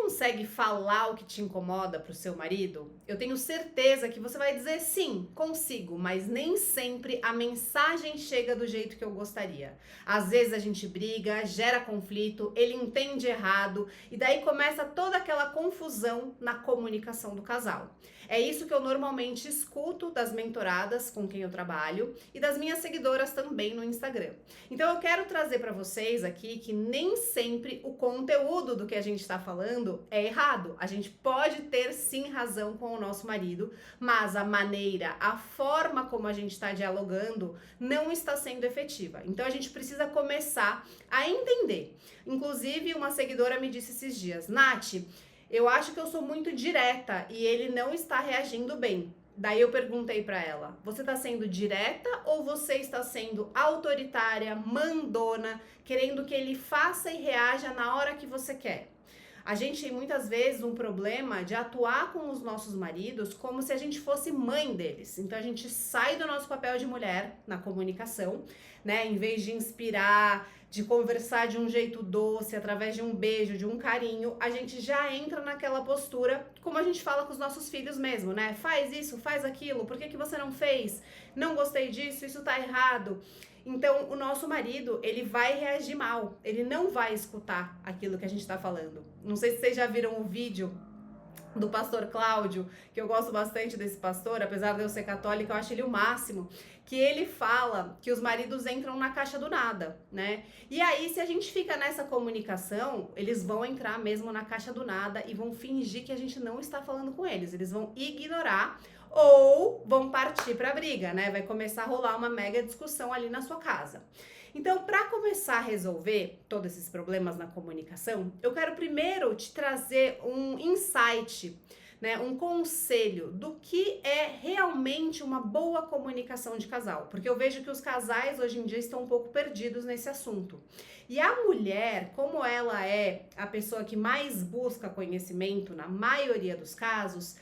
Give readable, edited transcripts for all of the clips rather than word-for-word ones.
consegue falar o que te incomoda pro seu marido? Eu tenho certeza que você vai dizer sim, consigo, mas nem sempre a mensagem chega do jeito que eu gostaria. Às vezes a gente briga, gera conflito, ele entende errado e daí começa toda aquela confusão na comunicação do casal. É isso que eu normalmente escuto das mentoradas com quem eu trabalho e das minhas seguidoras também no Instagram. Então eu quero trazer para vocês aqui que nem sempre o conteúdo do que a gente está falando é errado. A gente pode ter sim razão com o nosso marido, mas a maneira, a forma como a gente está dialogando não está sendo efetiva. Então a gente precisa começar a entender. Inclusive, uma seguidora me disse esses dias: Nath, eu acho que eu sou muito direta e ele não está reagindo bem. Daí eu perguntei pra ela: você tá sendo direta ou você está sendo autoritária, mandona, querendo que ele faça e reaja na hora que você quer? A gente tem muitas vezes um problema de atuar com os nossos maridos como se a gente fosse mãe deles. Então a gente sai do nosso papel de mulher na comunicação, né? Em vez de inspirar, de conversar de um jeito doce, através de um beijo, de um carinho, a gente já entra naquela postura, como a gente fala com os nossos filhos mesmo, né? Faz isso, faz aquilo, por que você não fez? Não gostei disso, isso tá errado. Então, o nosso marido, ele vai reagir mal, ele não vai escutar aquilo que a gente tá falando. Não sei se vocês já viram o vídeo do pastor Cláudio, que eu gosto bastante desse pastor, apesar de eu ser católica, eu acho ele o máximo, que ele fala que os maridos entram na caixa do nada, né? E aí, se a gente fica nessa comunicação, eles vão entrar mesmo na caixa do nada e vão fingir que a gente não está falando com eles, eles vão ignorar ou vão partir pra briga, né? Vai começar a rolar uma mega discussão ali na sua casa. Então, para começar a resolver todos esses problemas na comunicação, eu quero primeiro te trazer um insight, né, um conselho do que é realmente uma boa comunicação de casal, porque eu vejo que os casais hoje em dia estão um pouco perdidos nesse assunto. E a mulher, como ela é a pessoa que mais busca conhecimento na maioria dos casos,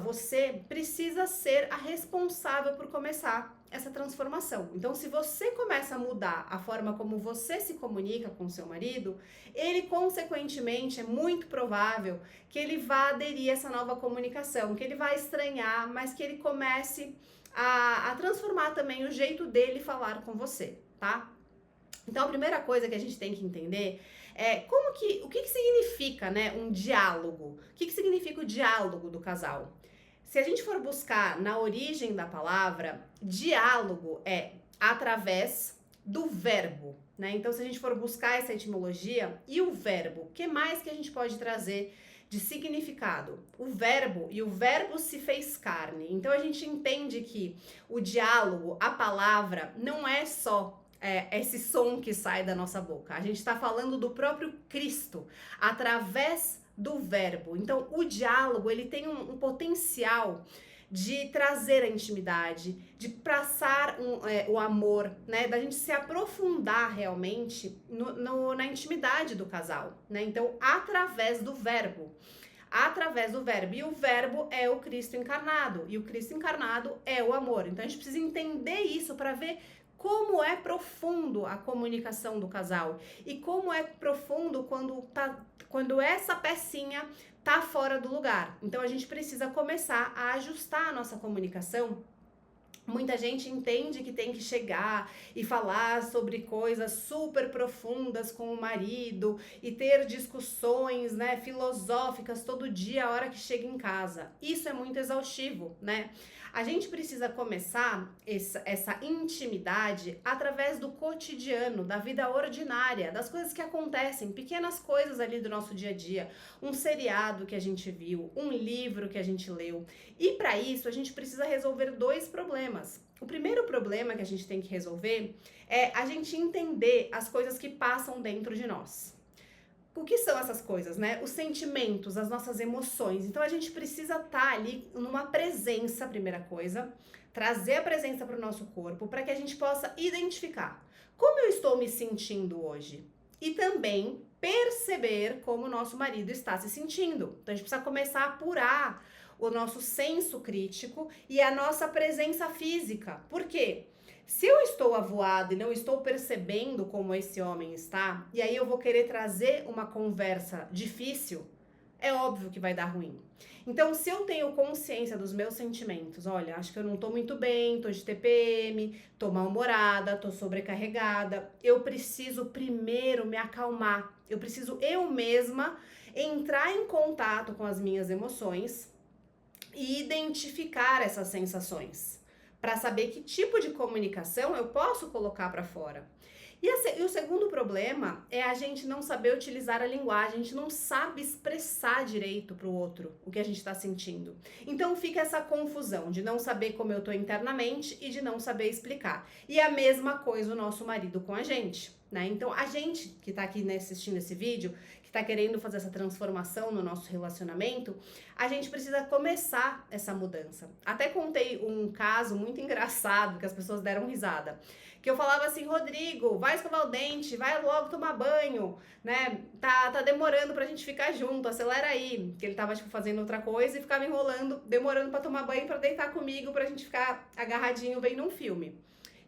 você precisa ser a responsável por começar essa transformação. Então, se você começa a mudar a forma como você se comunica com seu marido, ele, consequentemente, é muito provável que ele vá aderir a essa nova comunicação, que ele vai estranhar, mas que ele comece a transformar também o jeito dele falar com você, tá? Então, a primeira coisa que a gente tem que entender é o que significa, né, um diálogo? O que significa o diálogo do casal? Se a gente for buscar na origem da palavra, diálogo é através do verbo, né? Então, se a gente for buscar essa etimologia e o verbo, o que mais que a gente pode trazer de significado? O verbo se fez carne. Então, a gente entende que o diálogo, a palavra, não é só esse som que sai da nossa boca. A gente está falando do próprio Cristo, através do verbo. Então, o diálogo, ele tem um potencial de trazer a intimidade, de passar o amor, né? Da gente se aprofundar realmente na intimidade do casal, né? Então, através do verbo. Através do verbo. E o verbo é o Cristo encarnado. E o Cristo encarnado é o amor. Então, a gente precisa entender isso para ver como é profundo a comunicação do casal e como é profundo quando essa pecinha tá fora do lugar. Então a gente precisa começar a ajustar a nossa comunicação. Muita gente entende que tem que chegar e falar sobre coisas super profundas com o marido e ter discussões, né, filosóficas todo dia a hora que chega em casa. Isso é muito exaustivo, né? A gente precisa começar essa intimidade através do cotidiano, da vida ordinária, das coisas que acontecem, pequenas coisas ali do nosso dia a dia, um seriado que a gente viu, um livro que a gente leu. E para isso a gente precisa resolver dois problemas. O primeiro problema que a gente tem que resolver é a gente entender as coisas que passam dentro de nós. O que são essas coisas, né? Os sentimentos, as nossas emoções. Então a gente precisa estar ali numa presença, primeira coisa, trazer a presença para o nosso corpo para que a gente possa identificar como eu estou me sentindo hoje e também perceber como o nosso marido está se sentindo. Então a gente precisa começar a apurar o nosso senso crítico e a nossa presença física. Por quê? Se eu estou avoada e não estou percebendo como esse homem está, e aí eu vou querer trazer uma conversa difícil, é óbvio que vai dar ruim. Então, se eu tenho consciência dos meus sentimentos, olha, acho que eu não tô muito bem, tô de TPM, tô mal-humorada, tô sobrecarregada, eu preciso primeiro me acalmar. Eu preciso eu mesma entrar em contato com as minhas emoções e identificar essas sensações, para saber que tipo de comunicação eu posso colocar para fora. E o segundo problema é a gente não saber utilizar a linguagem, a gente não sabe expressar direito para o outro o que a gente está sentindo. Então fica essa confusão de não saber como eu estou internamente e de não saber explicar. E a mesma coisa o nosso marido com a gente, né? Então a gente que está aqui, né, assistindo esse vídeo, que está querendo fazer essa transformação no nosso relacionamento, a gente precisa começar essa mudança. Até contei um caso muito engraçado que as pessoas deram risada. Que eu falava assim, Rodrigo, vai escovar o dente, vai logo tomar banho, né? Tá demorando pra gente ficar junto, acelera aí. Que ele tava, tipo, fazendo outra coisa e ficava enrolando, demorando pra tomar banho, pra deitar comigo, pra gente ficar agarradinho vendo um filme.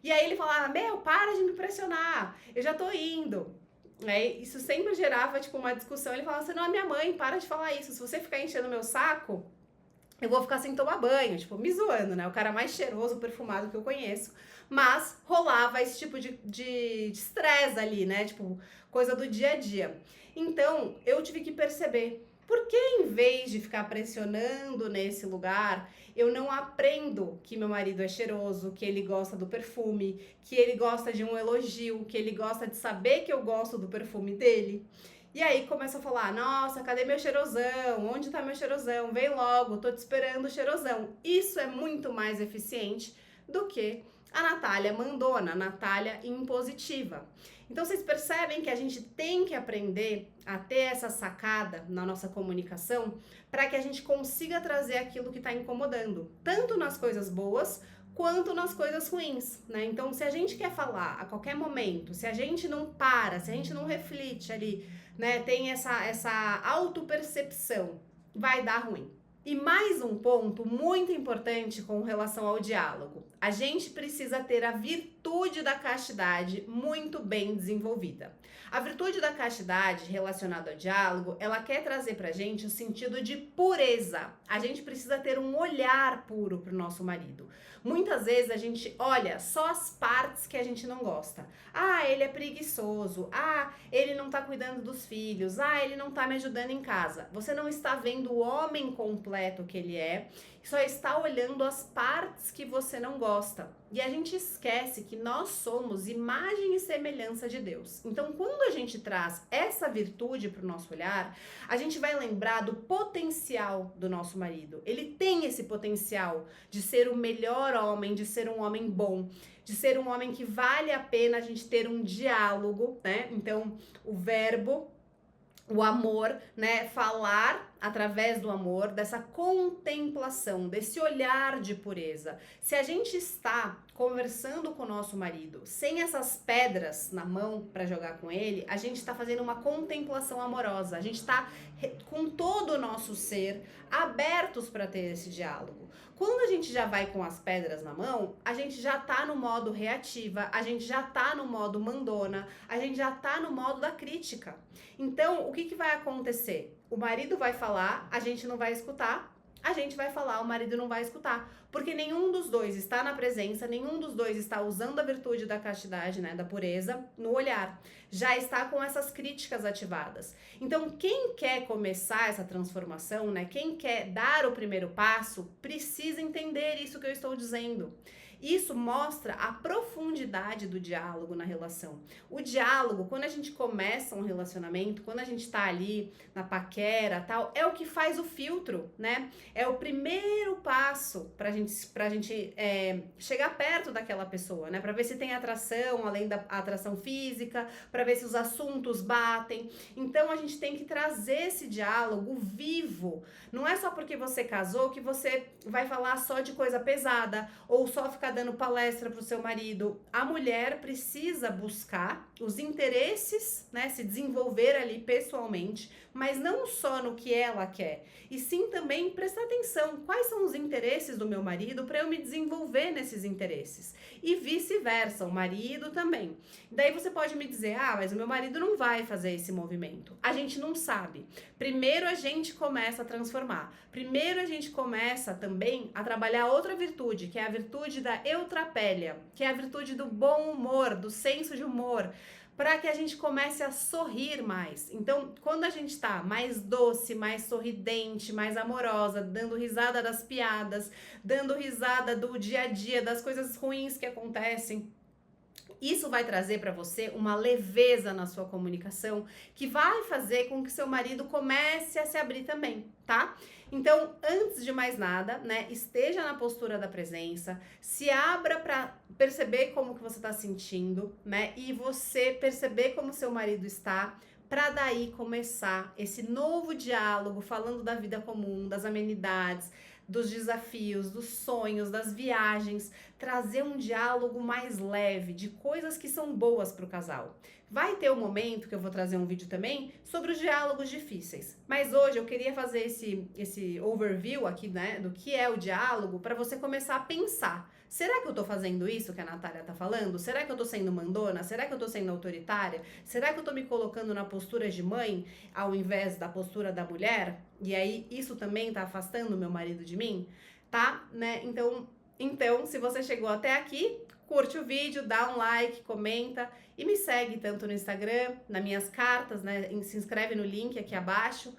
E aí ele falava, meu, para de me pressionar, eu já tô indo. Isso sempre gerava, tipo, uma discussão. Ele falava, você não é minha mãe, para de falar isso. Se você ficar enchendo meu saco, eu vou ficar sem tomar banho, tipo, me zoando, né? O cara mais cheiroso, perfumado que eu conheço. Mas rolava esse tipo de estresse ali, né? Tipo, coisa do dia a dia. Então, eu tive que perceber, por que em vez de ficar pressionando nesse lugar, eu não aprendo que meu marido é cheiroso, que ele gosta do perfume, que ele gosta de um elogio, que ele gosta de saber que eu gosto do perfume dele? E aí começa a falar, nossa, cadê meu cheirosão? Onde tá meu cheirosão? Vem logo, tô te esperando o cheirosão. Isso é muito mais eficiente do que a Natália mandona, a Natália impositiva. Então vocês percebem que a gente tem que aprender a ter essa sacada na nossa comunicação para que a gente consiga trazer aquilo que está incomodando, tanto nas coisas boas quanto nas coisas ruins, né? Então, se a gente quer falar a qualquer momento, se a gente não para, se a gente não reflete ali, né, tem essa autopercepção, vai dar ruim. E mais um ponto muito importante com relação ao diálogo. A gente precisa ter a virtude da castidade muito bem desenvolvida. A virtude da castidade relacionada ao diálogo, ela quer trazer pra gente o sentido de pureza. A gente precisa ter um olhar puro pro nosso marido. Muitas vezes a gente olha só as partes que a gente não gosta. Ah, ele é preguiçoso. Ah, ele não tá cuidando dos filhos. Ah, ele não tá me ajudando em casa. Você não está vendo o homem completo que ele é, só está olhando as partes que você não gosta. E a gente esquece que nós somos imagem e semelhança de Deus. Então, quando a gente traz essa virtude para o nosso olhar, a gente vai lembrar do potencial do nosso marido. Ele tem esse potencial de ser o melhor homem, de ser um homem bom, de ser um homem que vale a pena a gente ter um diálogo, né? Então, o verbo, o amor, né? Falar através do amor, dessa contemplação, desse olhar de pureza. Se a gente está conversando com o nosso marido sem essas pedras na mão para jogar com ele, a gente está fazendo uma contemplação amorosa. A gente está com todo o nosso ser abertos para ter esse diálogo. Quando a gente já vai com as pedras na mão, a gente já tá no modo reativa, a gente já tá no modo mandona, a gente já tá no modo da crítica. Então, o que vai acontecer? O marido vai falar, a gente não vai escutar, a gente vai falar, o marido não vai escutar. Porque nenhum dos dois está na presença, nenhum dos dois está usando a virtude da castidade, né, da pureza, no olhar. Já está com essas críticas ativadas. Então, quem quer começar essa transformação, né, quem quer dar o primeiro passo, precisa entender isso que eu estou dizendo. Isso mostra a profundidade do diálogo na relação. O diálogo, quando a gente começa um relacionamento, quando a gente tá ali na paquera, tal, é o que faz o filtro, né? É o primeiro passo pra gente chegar perto daquela pessoa, né? Pra ver se tem atração, além da atração física, pra ver se os assuntos batem. Então a gente tem que trazer esse diálogo vivo. Não é só porque você casou que você vai falar só de coisa pesada ou só ficar dando palestra pro seu marido. A mulher precisa buscar os interesses, né, se desenvolver ali pessoalmente, mas não só no que ela quer, e sim também prestar atenção quais são os interesses do meu marido para eu me desenvolver nesses interesses. E vice-versa, o marido também. Daí você pode me dizer, ah, mas o meu marido não vai fazer esse movimento. A gente não sabe. Primeiro a gente começa a transformar. Primeiro a gente começa também a trabalhar outra virtude, que é a virtude da eutrapélia, que é a virtude do bom humor, do senso de humor, para que a gente comece a sorrir mais. Então, quando a gente está mais doce, mais sorridente, mais amorosa, dando risada das piadas, dando risada do dia a dia, das coisas ruins que acontecem, isso vai trazer para você uma leveza na sua comunicação que vai fazer com que seu marido comece a se abrir também, tá? Então, antes de mais nada, né, esteja na postura da presença, se abra para perceber como que você está sentindo, né? E você perceber como seu marido está, para daí começar esse novo diálogo falando da vida comum, das amenidades, dos desafios, dos sonhos, das viagens, trazer um diálogo mais leve, de coisas que são boas para o casal. Vai ter um momento que eu vou trazer um vídeo também sobre os diálogos difíceis, mas hoje eu queria fazer esse overview aqui, né, do que é o diálogo, para você começar a pensar. Será que eu tô fazendo isso que a Natália tá falando? Será que eu tô sendo mandona? Será que eu tô sendo autoritária? Será que eu tô me colocando na postura de mãe ao invés da postura da mulher? E aí isso também tá afastando o meu marido de mim? Tá? Né? Então, se você chegou até aqui, curte o vídeo, dá um like, comenta e me segue tanto no Instagram, nas minhas cartas, né? Se inscreve no link aqui abaixo,